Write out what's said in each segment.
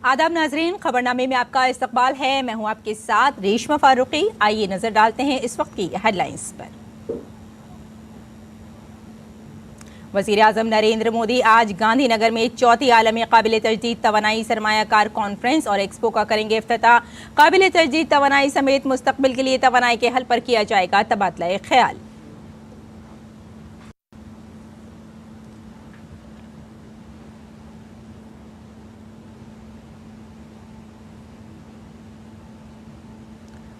आदाब नाजरीन, खबरनामे में आपका इस्तकबाल है। मैं हूं आपके साथ रेशमा फारूकी। आइए नजर डालते हैं इस वक्त की हेडलाइंस पर। वज़ीर आज़म नरेंद्र मोदी आज गांधीनगर में चौथी आलमी काबिल तजदीद तवानाई सरमायाकार कॉन्फ्रेंस और एक्सपो का करेंगे इफ्तिताह। काबिल तजदीद तवानाई समेत मुस्तकबिल के लिए तवानाई के हल पर किया जाएगा तबादला ख्याल।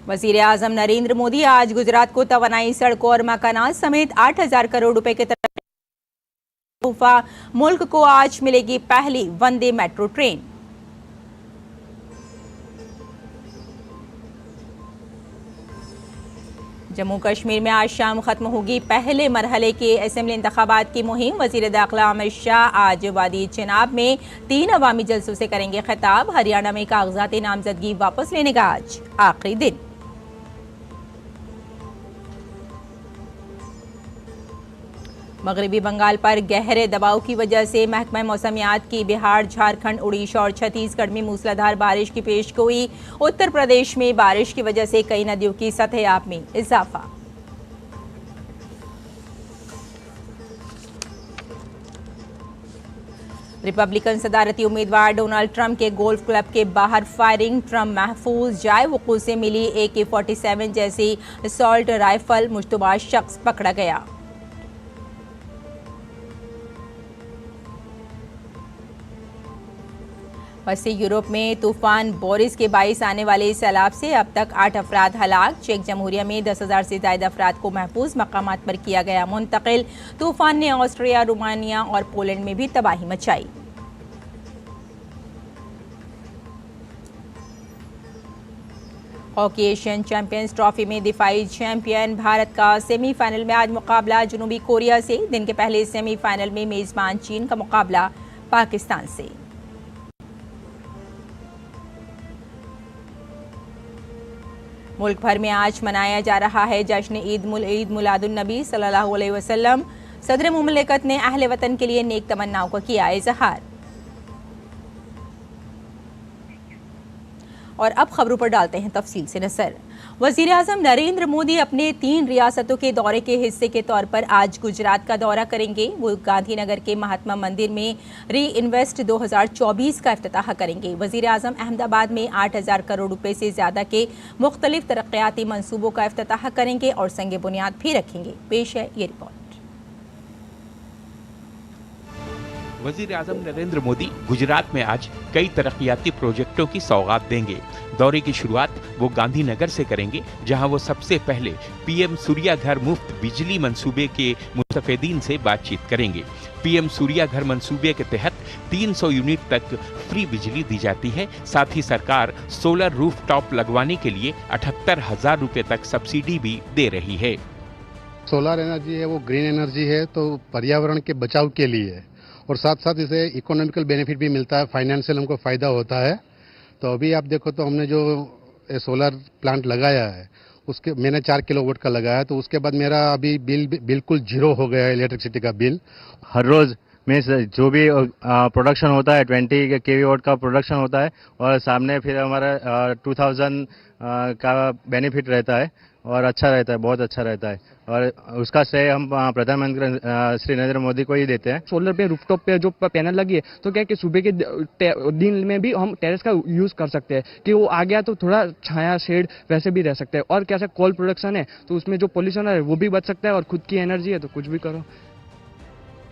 वज़ीर आज़म नरेंद्र मोदी आज गुजरात को तवानाई, सड़कों और मकानात समेत 8,000 करोड़ रुपए के तोहफा। मुल्क को आज मिलेगी पहली वंदे मेट्रो ट्रेन। जम्मू कश्मीर में आज शाम खत्म होगी पहले मरहले के असेंबली इंतखाबात की मुहिम। वज़ीर दाखिला अमित शाह आज वादी चेनाब में 3 अवामी जलसों से करेंगे खिताब। हरियाणा में कागजात नामजदगी वापस लेने का आज आखिरी दिन। मगरबी बंगाल पर गहरे दबाव की वजह से महकमा मौसमियात की बिहार, झारखंड, उड़ीसा और छत्तीसगढ़ में मूसलाधार बारिश की पेशगोई। उत्तर प्रदेश में बारिश की वजह से कई नदियों की सतह-ए-आब में इजाफा। रिपब्लिकन सदारती उम्मीदवार डोनाल्ड ट्रंप के गोल्फ क्लब के बाहर फायरिंग। ट्रंप महफूज जाए वकूअ से मिली AK-47 जैसी असॉल्ट राइफल। मुश्तबा शख्स पकड़ा गया। पश्चिमी यूरोप में तूफान बोरिस के बाइस आने वाले सैलाब से अब तक 8 अफराद हलाक। चेक जमहूरिया में 10,000 से ज्यादा अफराद को महफूज मकामात पर किया गया मुंतकिल। तूफान ने ऑस्ट्रिया, रोमानिया और पोलैंड में भी तबाही मचाई। हॉकी एशियन चैंपियंस ट्रॉफी में दिफाई चैंपियन भारत का सेमीफाइनल में आज मुकाबला जनूबी कोरिया से। दिन के पहले सेमीफाइनल में मेजबान चीन का मुकाबला पाकिस्तान से। मुल्क भर में आज मनाया जा रहा है जश्न ईद मुलादुन नबी सल्लल्लाहु अलैहि वसल्लम। सदर मुमलिकत ने अहले वतन के लिए नेक तमन्नाओं का किया इजहार। और अब खबरों पर डालते हैं तफसील से नजर। वज़ीर आज़म नरेंद्र मोदी अपने 3 रियासतों के दौरे के हिस्से के तौर पर आज गुजरात का दौरा करेंगे। वो गांधीनगर के महात्मा मंदिर में री इन्वेस्ट 2024 का इफ्तिताह करेंगे। वज़ीर आज़म अहमदाबाद में 8,000 करोड़ रुपए से ज्यादा के मुख्तलिफ तरक्याती मंसूबों का इफ्तिताह करेंगे और संग बुनियाद भी रखेंगे। पेश है ये रिपोर्ट। वज़ीर आज़म नरेंद्र मोदी गुजरात में आज कई तरक्याती प्रोजेक्टों की सौगात देंगे। दौरे की शुरुआत वो गांधीनगर से करेंगे, जहां वो सबसे पहले PM सूर्या घर मुफ्त बिजली मंसूबे के मुस्तफीदीन से बातचीत करेंगे। PM सूर्या घर मंसूबे के तहत 300 यूनिट तक फ्री बिजली दी जाती है। साथ ही सरकार सोलर रूफटॉप लगवाने के लिए 78,000 रुपए तक सब्सिडी भी दे रही है। सोलर एनर्जी है वो ग्रीन एनर्जी है, तो पर्यावरण के बचाव के लिए है और साथ साथ इसे इकोनॉमिकल बेनिफिट भी मिलता है, फाइनेंशियल हमको फ़ायदा होता है। तो अभी आप देखो तो हमने जो सोलर प्लांट लगाया है उसके मैंने 4 किलोवाट का लगाया, तो उसके बाद मेरा अभी बिल बिल्कुल जीरो हो गया है इलेक्ट्रिसिटी का बिल। हर रोज़ में जो भी प्रोडक्शन होता है 20 kW का प्रोडक्शन होता है और सामने फिर हमारा 2000 का बेनिफिट रहता है और अच्छा रहता है, बहुत अच्छा रहता है और उसका श्रेय हम प्रधानमंत्री श्री नरेंद्र मोदी को ही देते हैं। सोलर पे रूफटॉप पे जो पैनल लगी है तो क्या है कि सुबह के दिन में भी हम टेरेस का यूज़ कर सकते हैं कि वो आ गया तो थोड़ा छाया शेड वैसे भी रह सकते हैं। और कैसे कोल प्रोडक्शन है तो उसमें जो पोल्यूशन है वो भी बच सकता है और खुद की एनर्जी है तो कुछ भी करो।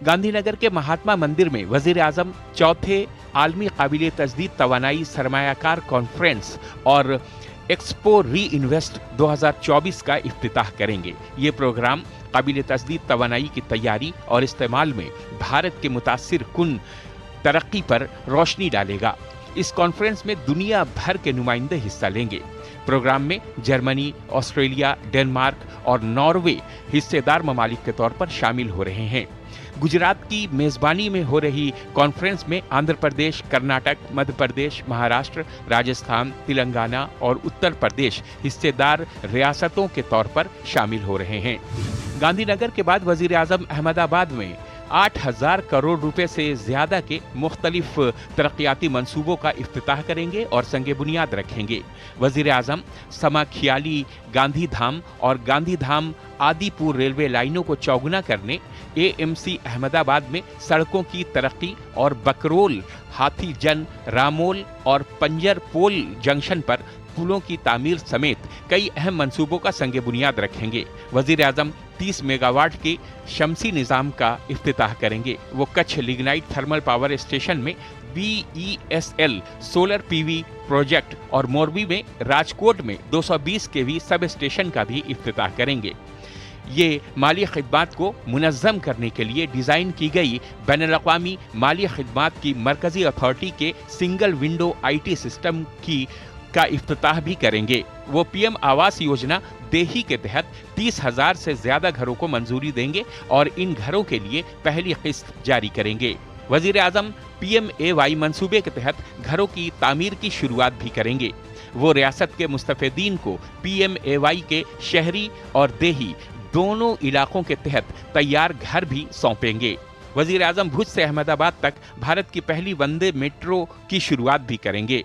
गांधीनगर के महात्मा मंदिर में वज़ीर आज़म चौथे आलमी काबिल तजदीद तवानाई सरमायाकार कॉन्फ्रेंस और एक्सपो री इन्वेस्ट 2024 का इफ्तिताह करेंगे। ये प्रोग्राम काबिल तजदीद तवानाई की तैयारी और इस्तेमाल में भारत के मुतासिर कुन तरक्की पर रोशनी डालेगा। इस कॉन्फ्रेंस में दुनिया भर के नुमाइंदे हिस्सा लेंगे। प्रोग्राम में जर्मनी, ऑस्ट्रेलिया, डेनमार्क और नॉर्वे हिस्सेदार ममालिक के तौर पर शामिल हो रहे हैं। गुजरात की मेजबानी में हो रही कॉन्फ्रेंस में आंध्र प्रदेश, कर्नाटक, मध्य प्रदेश, महाराष्ट्र, राजस्थान, तेलंगाना और उत्तर प्रदेश हिस्सेदार रियासतों के तौर पर शामिल हो रहे हैं। गांधीनगर के बाद वजीर आजम अहमदाबाद में 8,000 करोड़ रुपए से ज्यादा के मुख्तलिफ तरक्याती मंसूबों का इफ्तिताह करेंगे और संगे बुनियाद रखेंगे। वजीर आजम समाखियाली गांधी धाम और गांधी धाम आदिपुर रेलवे लाइनों को चौगुना करने, एएमसी अहमदाबाद में सड़कों की तरक्की और बकरोल, हाथीजन, रामोल और पंजरपोल जंक्शन पर पुलों की तामीर समेत कई अहम मंसूबों का संगे बुनियाद रखेंगे। वजीर आजम 30 मेगावाट के शमसी निजाम का इफ्तिताह करेंगे। वो Kutch lignite thermal power station में BESL सोलर PV प्रोजेक्ट और मोरबी में राजकोट में 220 kV सब स्टेशन का भी इफ्तिताह करेंगे। ये माली खिदमात को मुनज़्ज़म करने के लिए डिज़ाइन की गई बैनुल-अक़वामी माली खिदमात की मरकज़ी अथॉरिटी के सिंगल विंडो IT सिस्टम का इफ्तिताह भी करेंगे। वो PM आवास योजना देही के तहत 30,000 से ज्यादा घरों को मंजूरी देंगे और इन घरों के लिए पहली किस्त जारी करेंगे। वजीर आजम PMAY मंसूबे के तहत घरों की तामीर की शुरुआत भी करेंगे। वो रियासत के मुस्तफीदीन को PMAY के शहरी और देही दोनों इलाकों के तहत तैयार घर भी सौंपेंगे। वजीर आजम भुज से अहमदाबाद तक भारत की पहली वंदे मेट्रो की शुरुआत भी करेंगे।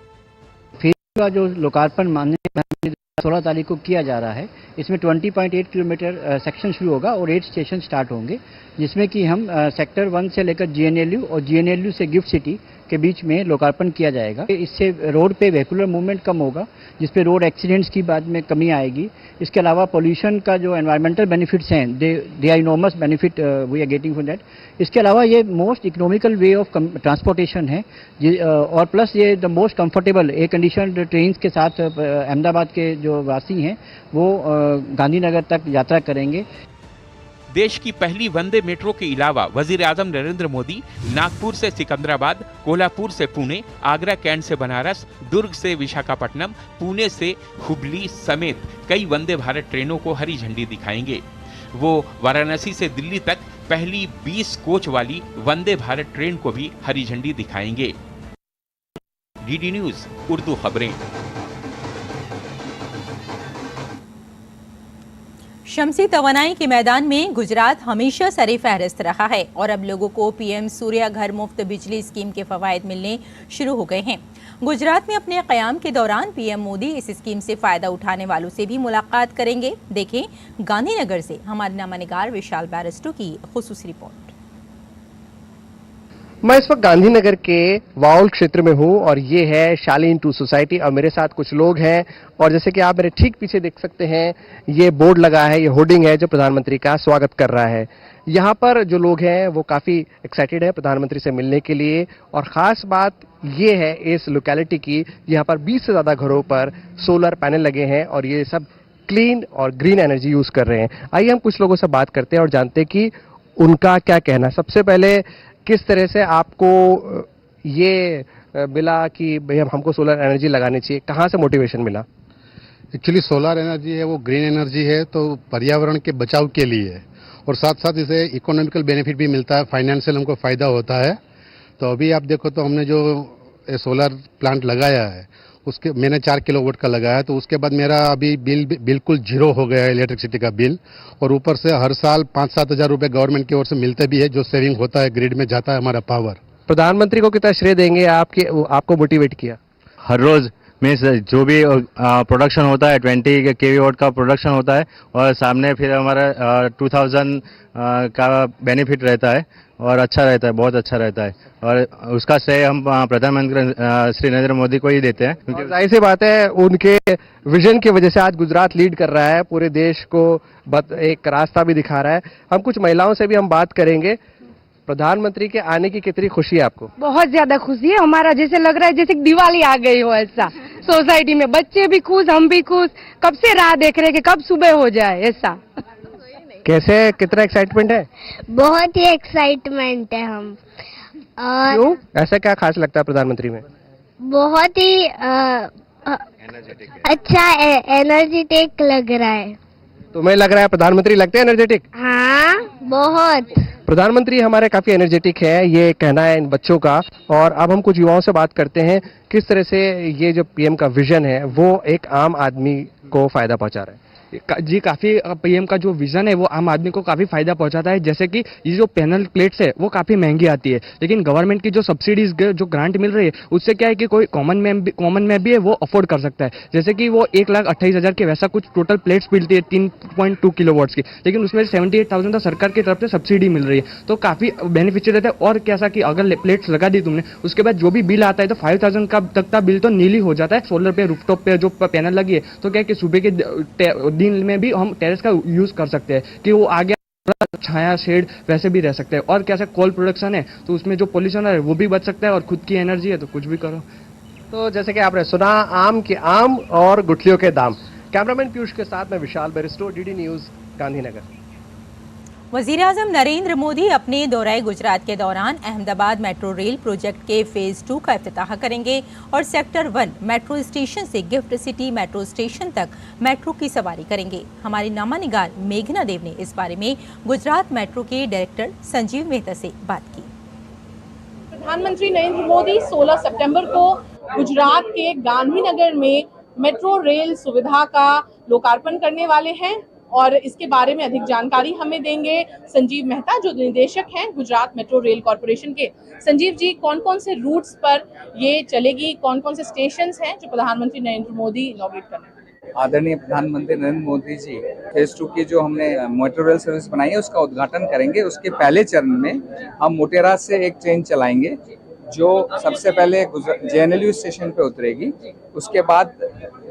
का जो लोकार्पण माननीय 16 तारीख को किया जा रहा है, इसमें 20.8 किलोमीटर सेक्शन शुरू होगा और 8 स्टेशन स्टार्ट होंगे, जिसमें कि हम सेक्टर 1 से लेकर GNLU और GNLU से गिफ्ट सिटी के बीच में लोकार्पण किया जाएगा। इससे रोड पे वेहिकुलर मूवमेंट कम होगा, जिसपे रोड एक्सीडेंट्स की बाद में कमी आएगी। इसके अलावा पोल्यूशन का जो एनवायरमेंटल बेनिफिट्स हैं, they are enormous benefit we are getting from that. इसके अलावा ये most economical way of transportation है और प्लस ये the most comfortable air conditioned train के साथ अहमदाबाद के जो वासी हैं वो गांधीनगर तक यात्रा करेंगे। देश की पहली वंदे मेट्रो के अलावा वजीर आजम नरेंद्र मोदी नागपुर से सिकंदराबाद, कोल्हापुर से पुणे, आगरा कैंट से बनारस, दुर्ग से विशाखापट्टनम, पुणे से हुबली समेत कई वंदे भारत ट्रेनों को हरी झंडी दिखाएंगे। वो वाराणसी से दिल्ली तक पहली 20 कोच वाली वंदे भारत ट्रेन को भी हरी झंडी दिखाएंगे। DD न्यूज उर्दू खबरें। शमसी तवानाई के मैदान में गुजरात हमेशा सरे फहरिस्त रहा है और अब लोगों को PM सूर्या घर मुफ्त बिजली स्कीम के फवायद मिलने शुरू हो गए हैं। गुजरात में अपने क़याम के दौरान PM मोदी इस स्कीम से फ़ायदा उठाने वालों से भी मुलाकात करेंगे। देखें गांधीनगर से हमारे नामानिगार विशाल बैरिस्टो की खुसूसी रिपोर्ट। मैं इस वक्त गांधीनगर के वाउल क्षेत्र में हूं और ये है शालीन टू सोसाइटी और मेरे साथ कुछ लोग हैं और जैसे कि आप मेरे ठीक पीछे देख सकते हैं, ये बोर्ड लगा है, ये होर्डिंग है जो प्रधानमंत्री का स्वागत कर रहा है। यहाँ पर जो लोग हैं वो काफी एक्साइटेड है प्रधानमंत्री से मिलने के लिए और खास बात ये है इस लोकेलिटी की, यहाँ पर 20 से ज्यादा घरों पर सोलर पैनल लगे हैं और ये सब क्लीन और ग्रीन एनर्जी यूज कर रहे हैं। आइए हम कुछ लोगों से बात करते हैं और जानते हैं कि उनका क्या कहना। सबसे पहले किस तरह से आपको ये मिला कि भाई हमको सोलर एनर्जी लगानी चाहिए, कहाँ से मोटिवेशन मिला? एक्चुअली सोलर एनर्जी है वो ग्रीन एनर्जी है, तो पर्यावरण के बचाव के लिए है और साथ साथ इसे इकोनॉमिकल बेनिफिट भी मिलता है, फाइनेंशियल हमको फ़ायदा होता है। तो अभी आप देखो तो हमने जो सोलर प्लांट लगाया है उसके मैंने 4 किलोवाट का लगाया है, तो उसके बाद मेरा अभी बिल बिल्कुल जीरो हो गया है इलेक्ट्रिसिटी का बिल और ऊपर से हर साल 5-7 हज़ार रुपये गवर्नमेंट की ओर से मिलते भी है जो सेविंग होता है, ग्रिड में जाता है हमारा पावर। प्रधानमंत्री को कितना श्रेय देंगे आपको मोटिवेट किया? हर रोज मीन्स जो भी प्रोडक्शन होता है 20 kW का प्रोडक्शन होता है और सामने फिर हमारा 2000 का बेनिफिट रहता है और अच्छा रहता है, बहुत अच्छा रहता है और उसका श्रेय हम प्रधानमंत्री श्री नरेंद्र मोदी को ही देते हैं, क्योंकि जाहिर सी बात है उनके विजन की वजह से आज गुजरात लीड कर रहा है, पूरे देश को एक रास्ता भी दिखा रहा है। हम कुछ महिलाओं से भी हम बात करेंगे। प्रधानमंत्री के आने की कितनी खुशी है आपको? बहुत ज्यादा खुशी है, हमारा जैसे लग रहा है जैसे दिवाली आ गई हो ऐसा। सोसाइटी में बच्चे भी खुश, हम भी खुश, कब से राह देख रहे हैं कि कब सुबह हो जाए ऐसा। कैसे, कितना एक्साइटमेंट है? बहुत ही एक्साइटमेंट है हम। और क्यों? ऐसा क्या खास लगता है प्रधानमंत्री में? बहुत ही अच्छा एनर्जेटिक लग रहा है। तुम्हें लग रहा है प्रधानमंत्री लगते हैं एनर्जेटिक? हाँ बहुत। प्रधानमंत्री हमारे काफी एनर्जेटिक है, ये कहना है इन बच्चों का। और अब हम कुछ युवाओं से बात करते हैं किस तरह से ये जो PM का विजन है वो एक आम आदमी को फायदा पहुंचा रहा है। जी काफ़ी पीएम का जो विजन है वो आम आदमी को काफ़ी फायदा पहुंचाता है। जैसे कि ये जो पैनल प्लेट्स है वो काफ़ी महंगी आती है, लेकिन गवर्नमेंट की जो सब्सिडीज जो ग्रांट मिल रही है उससे क्या है कि कोई कॉमन मैन भी है वो अफोर्ड कर सकता है। जैसे कि वो 1,28,000 के वैसा कुछ टोटल प्लेट्स मिलती है 3.2 किलोवाट्स की, लेकिन उसमें 78,000 तो सरकार की तरफ से सब्सिडी मिल रही है, तो काफ़ी बेनिफिशियल रहता है। और कैसा कि अगर प्लेट्स लगा दी तुमने, उसके बाद जो भी बिल आता है तो 5,000 का तक का बिल तो नील ही हो जाता है। सोलर पे रूफटॉप पे जो पैनल लगी है तो क्या है कि सुबह के दिन में भी हम टेरेस का यूज कर सकते हैं कि वो आगे छाया शेड वैसे भी रह सकते हैं। और कैसा कोल प्रोडक्शन है तो उसमें जो पोल्यूशन है वो भी बच सकता है, और खुद की एनर्जी है तो कुछ भी करो। तो जैसे कि आपने सुना, आम के आम और गुठलियों के दाम। कैमरामैन पीयूष के साथ मैं विशाल बेरिस्टो, डीडी न्यूज, गांधीनगर। वज़ीर-ए-आज़म नरेंद्र मोदी अपने दौरे गुजरात के दौरान अहमदाबाद मेट्रो रेल प्रोजेक्ट के फेज 2 का इफ्तिताह करेंगे और सेक्टर 1 मेट्रो स्टेशन से गिफ्ट सिटी मेट्रो स्टेशन तक मेट्रो की सवारी करेंगे। हमारी नामानिगार मेघना देव ने इस बारे में गुजरात मेट्रो के डायरेक्टर संजीव मेहता से बात की। प्रधानमंत्री नरेंद्र मोदी 16 सितंबर को गुजरात के गांधीनगर में मेट्रो रेल सुविधा का लोकार्पण करने वाले हैं और इसके बारे में अधिक जानकारी हमें देंगे संजीव मेहता, जो निदेशक हैं गुजरात मेट्रो रेल कॉरपोरेशन के। संजीव जी, कौन कौन से रूट्स पर ये चलेगी, कौन कौन से स्टेशंस हैं जो प्रधानमंत्री नरेंद्र मोदी इनॉग्रेट करने वाले हैं? आदरणीय प्रधानमंत्री नरेंद्र मोदी जी फेज 2 की जो हमने मेट्रो रेल सर्विस बनाई है उसका उद्घाटन करेंगे। उसके पहले चरण में हम मोटेरा से एक ट्रेन चलाएंगे जो सबसे पहले JNLU स्टेशन पे उतरेगी। उसके बाद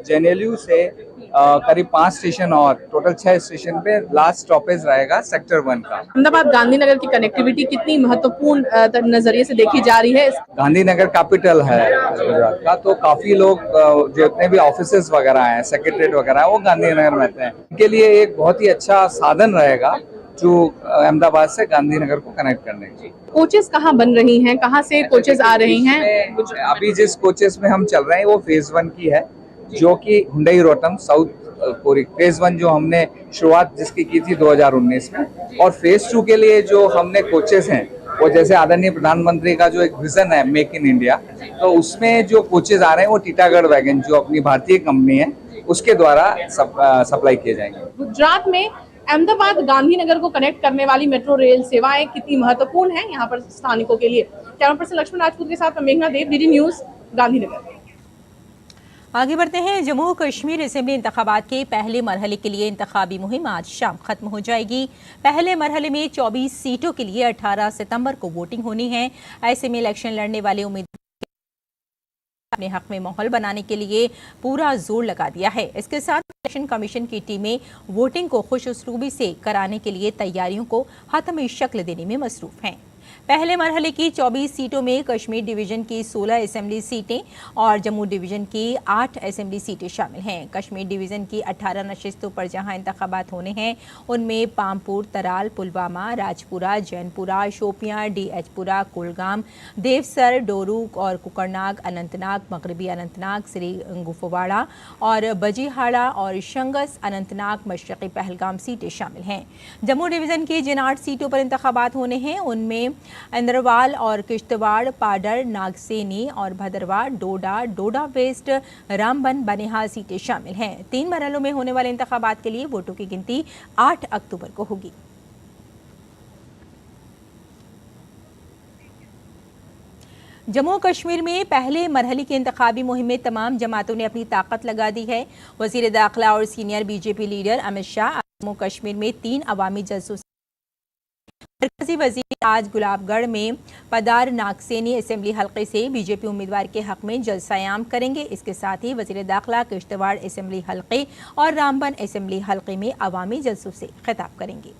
JNLU से करीब 5 स्टेशन और टोटल 6 स्टेशन पे लास्ट स्टॉपेज रहेगा सेक्टर 1 का। अहमदाबाद गांधीनगर की कनेक्टिविटी कितनी महत्वपूर्ण नजरिए से देखी जा रही है? गांधीनगर कैपिटल है गुजरात का, तो काफी लोग जितने भी ऑफिसेज वगैरह हैं, सेक्रेटरीट वगैरह वो गांधीनगर में रहते हैं। इनके लिए एक बहुत ही अच्छा साधन रहेगा जो अहमदाबाद से गांधीनगर को कनेक्ट करने की। कोचेस कहाँ बन रही हैं, कहाँ से कोचेस आ रही हैं? अभी जिस कोचेस में हम चल रहे हैं वो फेज 1 की है, जो कि हुंडई रोटम साउथ पूरी फेज 1 जो हमने शुरुआत जिसकी की थी 2019 में। और फेज 2 के लिए जो हमने कोचेस हैं वो जैसे आदरणीय प्रधानमंत्री का जो एक विजन है मेक इन इंडिया, तो उसमें जो कोचेस आ रहे हैं वो टीटागढ़ वैगन जो अपनी भारतीय कंपनी है उसके द्वारा सप्लाई किए जाएंगे। गुजरात में अहमदाबाद गांधीनगर को कनेक्ट करने वाली मेट्रो रेल सेवाएं कितनी महत्वपूर्ण हैं यहाँ पर स्थानिकों के लिए? कैमरा पर्सन लक्ष्मण राजपूत के साथ मेघना देव, डीडी न्यूज, गांधीनगर। आगे बढ़ते हैं। जम्मू कश्मीर असेंबली इंतखाबात के पहले मरहले के लिए इंतखाबी मुहिम आज शाम खत्म हो जाएगी। पहले मरहले में 24 सीटों के लिए 18 सितंबर को वोटिंग होनी है। ऐसे में इलेक्शन लड़ने वाले उम्मीदवार अपने हक में माहौल बनाने के लिए पूरा जोर लगा दिया है। इसके साथ इलेक्शन कमीशन की टीमें वोटिंग को खुश उसलूबी से कराने के लिए तैयारियों को हतमी शक्ल देने में मसरूफ हैं। पहले मरहले की 24 सीटों में कश्मीर डिवीजन की 16 असेंबली सीटें और जम्मू डिवीजन की 8 असेंबली सीटें शामिल हैं। कश्मीर डिवीजन की 18 नशिस्तों पर जहां इंतखाबात होने हैं उनमें पामपुर, तराल, पुलवामा, राजपुरा, जैनपुरा, शोपियां, डीएचपुरा, कुलगाम, देवसर, डोरूक और कुकरनाग, अनंतनाग, मगरबी अनंतनाग, श्री गुफवाड़ा और बजीहाड़ा और शंगस, अनंतनाग, मशरक़ी पहलगाम सीटें शामिल हैं। जम्मू डिवीजन की जिन 8 सीटों पर इंतखाबात होने हैं उनमें अंदरवाल और किश्तवाड़, पाडर, नागसेनी और भदरवाड़, डोडा वेस्ट, रामबन, बनिहाल सीटें शामिल हैं। 3 मरहलों में होने वाले इंतखाबात के लिए वोटों की गिनती 8 अक्टूबर को होगी। जम्मू कश्मीर में पहले मरहले की इंतखाबी मुहिम में तमाम जमातों ने अपनी ताकत लगा दी है। वज़ीर दाखिला और senior BJP leader Amit Shah Jammu Kashmir में 3 अवामी जलसों मरकजी वजीर आज गुलाबगढ़ में पदार नागसेनी असेंबली हलके से बीजेपी उम्मीदवार के हक में जलसायाम करेंगे। इसके साथ ही वजीर दाखिला किश्तवाड़ असेंबली हलके और रामबन असेंबली हलके में अवामी जलसों से खिताब करेंगे।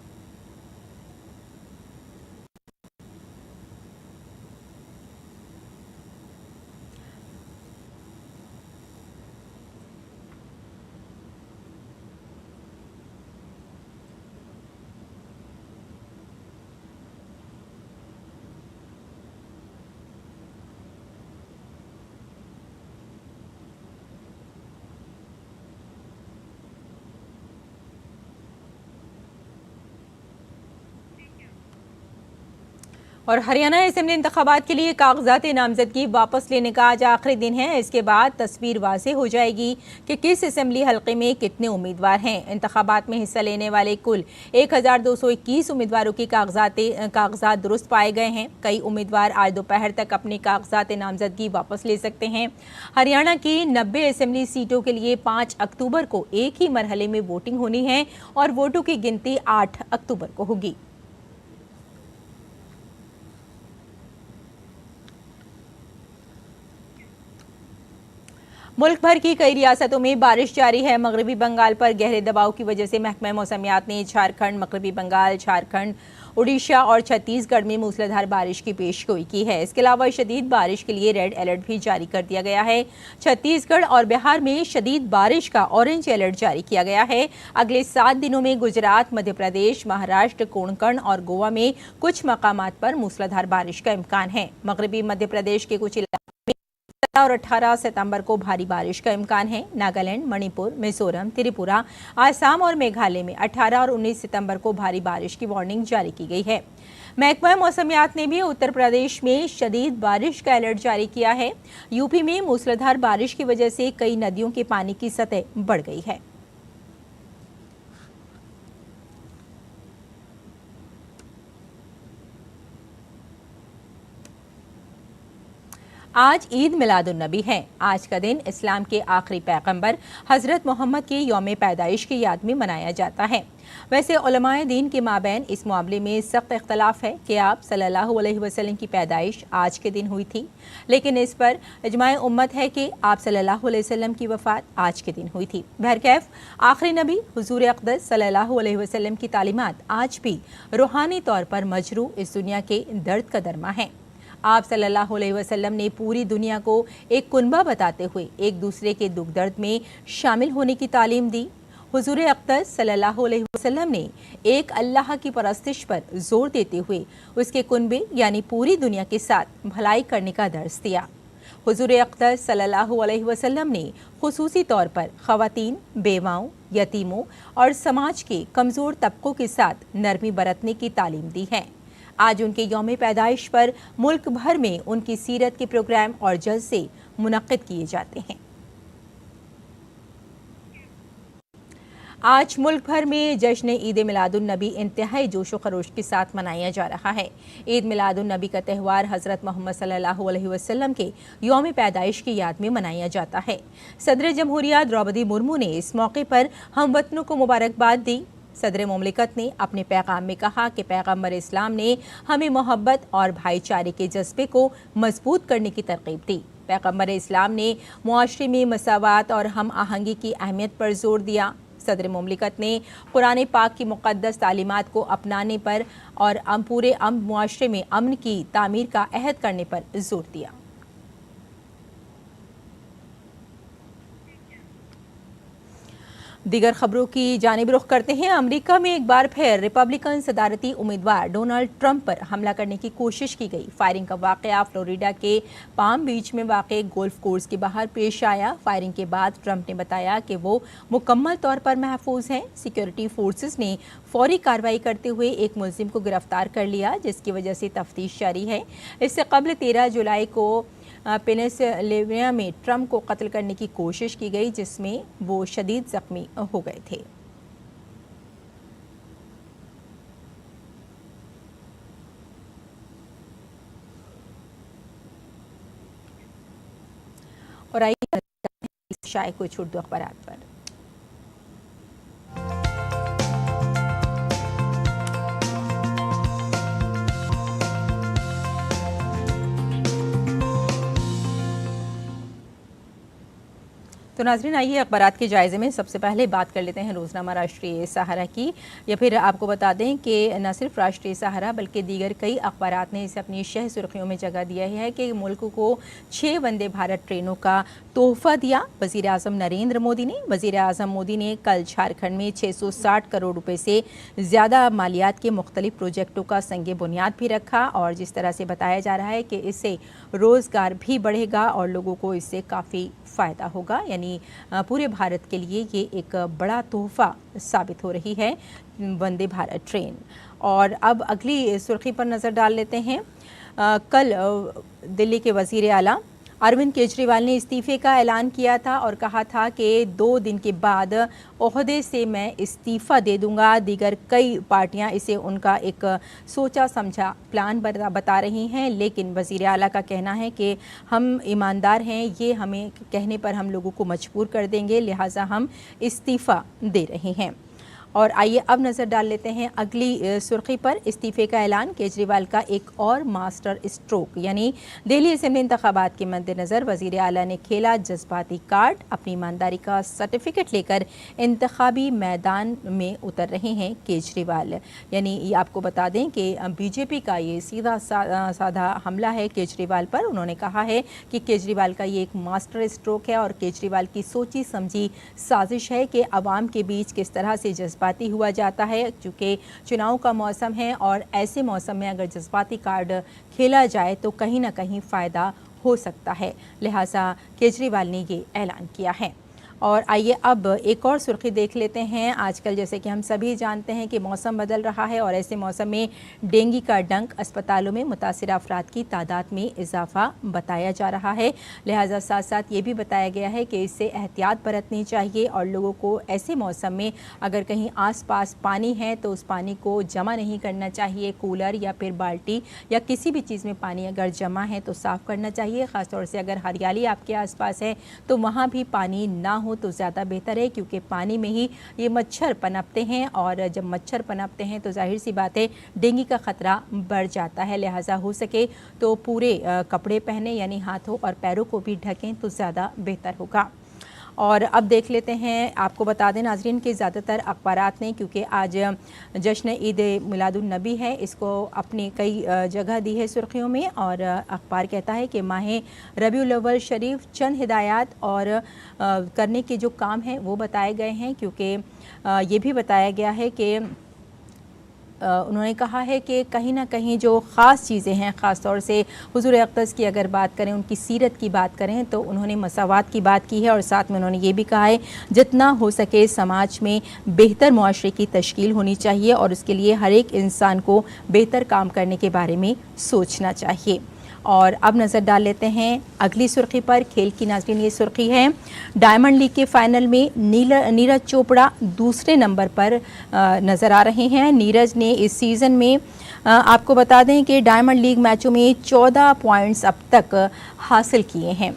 और हरियाणा असेंबली इंतखाबात के लिए कागजात नामजदगी वापस लेने का आज आखिरी दिन है। इसके बाद तस्वीर वाज़ेह हो जाएगी कि किस असेंबली हल्के में कितने उम्मीदवार हैं। इंतखाबात में हिस्सा लेने वाले कुल 1221 उम्मीदवारों की कागजात दुरुस्त पाए गए हैं। कई उम्मीदवार आज दोपहर तक अपने कागजात नामजदगी वापस ले सकते हैं। हरियाणा की 90 असेंबली सीटों के लिए 5 अक्टूबर को एक ही मरहले में वोटिंग होनी है और वोटों की गिनती 8 अक्टूबर को होगी। मुल्क भर की कई रियासतों में बारिश जारी है। मगरबी बंगाल पर गहरे दबाव की वजह से महकमा मौसमियात ने झारखंड, मगरबी बंगाल, झारखंड, उड़ीसा और छत्तीसगढ़ में मूसलाधार बारिश की पेशगोई की है। इसके अलावा शदीद बारिश के लिए रेड अलर्ट भी जारी कर दिया गया है। छत्तीसगढ़ और बिहार में शदीद बारिश का ऑरेंज अलर्ट जारी किया गया है। अगले 7 दिनों में गुजरात, मध्य प्रदेश, महाराष्ट्र, कोंकण और गोवा में कुछ मकामात पर मूसलाधार बारिश का इम्कान है। मगरबी मध्य प्रदेश के कुछ इलाकों में 17 और 18 सितंबर को भारी बारिश का इम्कान है। नागालैंड, मणिपुर, मिजोरम, त्रिपुरा, आसाम और मेघालय में 18 और 19 सितंबर को भारी बारिश की वार्निंग जारी की गई है। महकमा मौसमियात ने भी उत्तर प्रदेश में शदीद बारिश का अलर्ट जारी किया है। यूपी में मूसलाधार बारिश की वजह से कई नदियों के पानी की सतह बढ़ गई है। आज ईद मिलादुन्नबी है। आज का दिन इस्लाम के आखिरी पैगंबर हज़रत मोहम्मद की यौम पैदाइश की याद में मनाया जाता है। वैसे उलमाए दीन के माबैन इस मामले में सख्त इख्तलाफ है कि आप सल्लल्लाहु अलैहि वसल्लम की पैदाइश आज के दिन हुई थी, लेकिन इस पर इजमाए उम्मत है कि आप सल्लल्लाहु अलैहि वसल्लम की वफ़ात आज के दिन हुई थी। बहरकैफ आखिरी नबी हुजूर अक़दस सल्लल्लाहु अलैहि वसल्लम की तालीमात आज भी रूहानी तौर पर मजरू इस दुनिया के दर्द का दरमा है। आप सल्लल्लाहु अलैहि वसल्लम ने पूरी दुनिया को एक कुनबा बताते हुए एक दूसरे के दुख दर्द में शामिल होने की तालीम दी। हुजूर अक़दस सल्लल्लाहु अलैहि वसल्लम ने एक अल्लाह की परस्तिश पर जोर देते हुए उसके कुनबे यानी पूरी दुनिया के साथ भलाई करने का दर्स दिया। हुजूर अक़दस सल्लल्लाहु अलैहि वसल्लम ने खुसूसी तौर पर ख़वातीन, बेवाओं, यतीमों और समाज के कमज़ोर तबकों के साथ नरमी बरतने की तालीम दी है। आज उनके यौम पैदाइश पर मुल्क भर में उनकी सीरत के प्रोग्राम और जलसे मुनक्किद किए जाते हैं। आज मुल्क भर में जश्न ईद मिलादुन्नबी इंतहाई जोशो खरोश के साथ मनाया जा रहा है। ईद मिलादुन्नबी का त्यौहार हज़रत मोहम्मद सल्लल्लाहु अलैहि वसल्लम के यौम पैदाइश की याद में मनाया जाता है। सदर जमहूरिया द्रौपदी मुर्मू ने इस मौके पर हमवतनों को मुबारकबाद दी। सदर मुमलिकत ने अपने पैगाम में कहा कि पैगम्बर इस्लाम ने हमें मोहब्बत और भाईचारे के जज्बे को मजबूत करने की तरकीब दी। पैगम्बर इस्लाम ने मुआशरे में मसावात और हम आहंगी की अहमियत पर जोर दिया। सदर मुमलिकत ने कुरान पाक की मुक़द्दस तालीमात को अपनाने पर और पूरे मुआशरे में अमन की तामीर का अहद करने पर जोर दिया। दीगर खबरों की जानिब रुख करते हैं। अमेरिका में एक बार फिर रिपब्लिकन सदारती उम्मीदवार डोनाल्ड ट्रंप पर हमला करने की कोशिश की गई। फायरिंग का वाकया फ्लोरिडा के पाम बीच में वाक़े गोल्फ कोर्स के बाहर पेश आया। फायरिंग के बाद ट्रंप ने बताया कि वो मुकम्मल तौर पर महफूज हैं। सिक्योरिटी फोर्सेस ने फौरी कार्रवाई करते हुए एक मुलजिम को गिरफ्तार कर लिया, जिसकी वजह से तफ्तीश जारी है। इससे कबल 13 जुलाई को पेनिसिल्वेनिया में ट्रंप को कत्ल करने की कोशिश की गई, जिसमें वो शदीद जख्मी हो गए थे। और आइए शायद कुछ उर्दू अखबारात पर। तो नाज़रीन, आइए अखबारात के जायज़े में सबसे पहले बात कर लेते हैं रोज़नामा राष्ट्रीय सहारा की। या फिर आपको बता दें कि न सिर्फ राष्ट्रीय सहारा बल्कि दीगर कई अखबारात ने इसे अपनी शह सुर्खियों में जगह दिया है कि मुल्क को 6 वंदे भारत ट्रेनों का तोहफा दिया वज़ीर आज़म नरेंद्र मोदी ने। वज़ीर आज़म मोदी ने कल झारखंड में 660 करोड़ रुपए से ज़्यादा मालियात के मुख्तलिफ प्रोजेक्टों का संगे बुनियाद भी रखा। और जिस तरह से बताया जा रहा है कि इससे रोज़गार भी बढ़ेगा और लोगों को इससे काफ़ी फ़ायदा होगा, यानी पूरे भारत के लिए ये एक बड़ा तोहफा साबित हो रही है वंदे भारत ट्रेन। और अब अगली सुर्खी पर नज़र डाल लेते हैं। कल दिल्ली के वज़ीर आला अरविंद केजरीवाल ने इस्तीफे का ऐलान किया था और कहा था कि 2 दिन के बाद ओहदे से मैं इस्तीफ़ा दे दूंगा। दीगर कई पार्टियां इसे उनका एक सोचा समझा प्लान बता रही हैं, लेकिन वज़ीर आला का कहना है कि हम ईमानदार हैं, ये हमें कहने पर हम लोगों को मजबूर कर देंगे, लिहाजा हम इस्तीफ़ा दे रहे हैं। और आइए अब नज़र डाल लेते हैं अगली सुर्खी पर। इस्तीफ़े का ऐलान, केजरीवाल का एक और मास्टर स्ट्रोक, यानी दिल्ली असेंबली इंतखाबात के मद्देनज़र वज़ीर आला ने खेला जज्बाती कार्ड। अपनी ईमानदारी का सर्टिफिकेट लेकर इंतखाबी मैदान में उतर रहे हैं केजरीवाल। यानी ये आपको बता दें कि बीजेपी का ये सीधा साधा हमला है केजरीवाल पर। उन्होंने कहा है कि केजरीवाल का ये एक मास्टर स्ट्रोक है और केजरीवाल की सोची समझी साजिश है कि आवाम के बीच किस तरह से जज्बाती हुआ जाता है, क्योंकि चुनाव का मौसम है और ऐसे मौसम में अगर जज्बाती कार्ड खेला जाए तो कहीं ना कहीं फ़ायदा हो सकता है। लिहाजा केजरीवाल ने ये ऐलान किया है। और आइए अब एक और सुर्खी देख लेते हैं। आजकल जैसे कि हम सभी जानते हैं कि मौसम बदल रहा है और ऐसे मौसम में डेंगू का डंक, अस्पतालों में मुतासिर अफराद की तादाद में इजाफा बताया जा रहा है। लिहाजा साथ साथ ये भी बताया गया है कि इससे एहतियात बरतनी चाहिए और लोगों को ऐसे मौसम में अगर कहीं आसपास पानी है तो उस पानी को जमा नहीं करना चाहिए। कूलर या फिर बाल्टी या किसी भी चीज़ में पानी अगर जमा है तो साफ़ करना चाहिए। ख़ासतौर से अगर हरियाली आपके आसपास है तो वहाँ भी पानी ना हो तो ज़्यादा बेहतर है, क्योंकि पानी में ही ये मच्छर पनपते हैं और जब मच्छर पनपते हैं तो जाहिर सी बात है डेंगू का ख़तरा बढ़ जाता है। लिहाजा हो सके तो पूरे कपड़े पहने, यानी हाथों और पैरों को भी ढकें तो ज़्यादा बेहतर होगा। और अब देख लेते हैं, आपको बता दें नाजरीन कि ज़्यादातर अखबारात ने, क्योंकि आज जश्न ईद मिलादुन्नबी है, इसको अपनी कई जगह दी है सुर्खियों में। और अखबार कहता है कि माह रबीउल अव्वल शरीफ चंद हिदायत और करने के जो काम हैं वो बताए गए हैं, क्योंकि ये भी बताया गया है कि उन्होंने कहा है कि कहीं ना कहीं जो ख़ास चीज़ें हैं, ख़ास तौर से हुज़ूर अक़दस की अगर बात करें, उनकी सीरत की बात करें तो उन्होंने मसावात की बात की है। और साथ में उन्होंने ये भी कहा है जितना हो सके समाज में बेहतर मुआशरे की तश्कील होनी चाहिए और उसके लिए हर एक इंसान को बेहतर काम करने के बारे में सोचना चाहिए। और अब नज़र डाल लेते हैं अगली सुर्खी पर। खेल की नाज़रीन ये सुर्खी है, डायमंड लीग के फाइनल में नीरज चोपड़ा दूसरे नंबर पर नज़र आ रहे हैं। नीरज ने इस सीज़न में आपको बता दें कि डायमंड लीग मैचों में 14 पॉइंट्स अब तक हासिल किए हैं।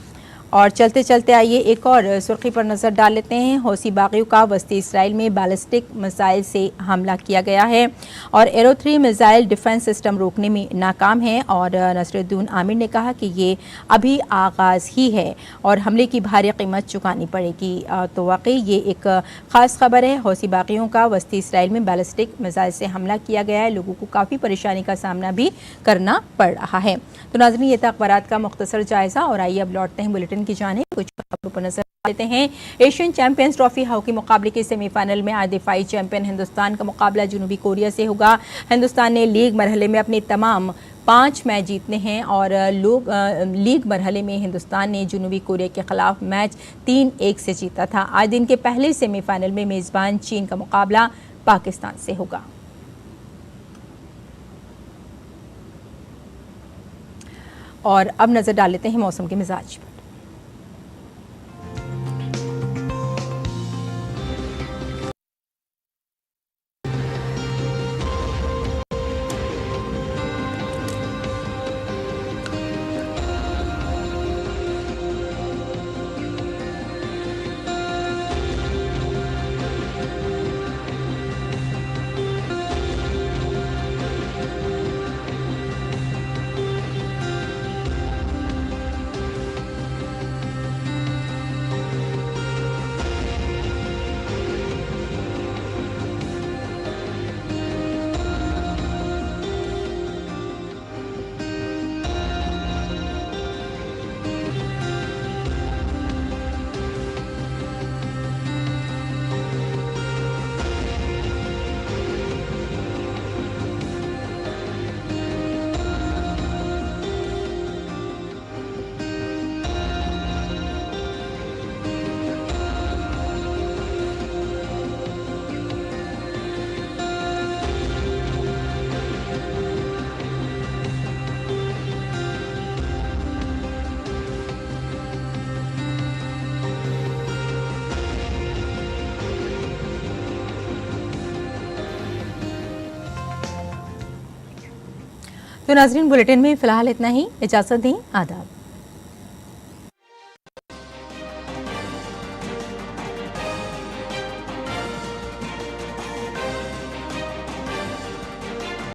और चलते चलते आइए एक और सुर्खी पर नज़र डाल लेते हैं। हौसी बागियों का वस्ती इसराइल में बैलिस्टिक मिसाइल से हमला किया गया है और एरो 3 मिसाइल डिफेंस सिस्टम रोकने में नाकाम है। और नसरुद्दीन आमिर ने कहा कि ये अभी आगाज़ ही है और हमले की भारी कीमत चुकानी पड़ेगी। तो वाकई ये एक ख़ास खबर है। हौसी बागियों का वस्ती इसराइल में बैलिस्टिक मिसाइल से हमला किया गया है, लोगों को काफ़ी परेशानी का सामना भी करना पड़ रहा है। तो नाज़रीन ये था अखबारात का मुख्तसर जायज़ा। और आइए अब लौटते हैं बुलेटिन की जानिब, कुछ खबरों पर नजर देते हैं। एशियन चैंपियंस ट्रॉफी हॉकी मुकाबले के सेमीफाइनल में आज दिफाई चैंपियन हिंदुस्तान का मुकाबला जनूबी कोरिया से होगा। हिंदुस्तान ने लीग मरहले में अपने तमाम 5 मैच जीतने हैं और लीग मरहले में हिंदुस्तान ने जनूबी कोरिया के खिलाफ मैच 3-1 से जीता था। आज दिन के पहले सेमीफाइनल में मेज़बान चीन का मुकाबला पाकिस्तान से होगा। और अब नज़र डाल लेते हैं मौसम के मिजाज पर। तो नाजरीन, बुलेटिन में फिलहाल इतना ही। इजाजत दें, आदाब।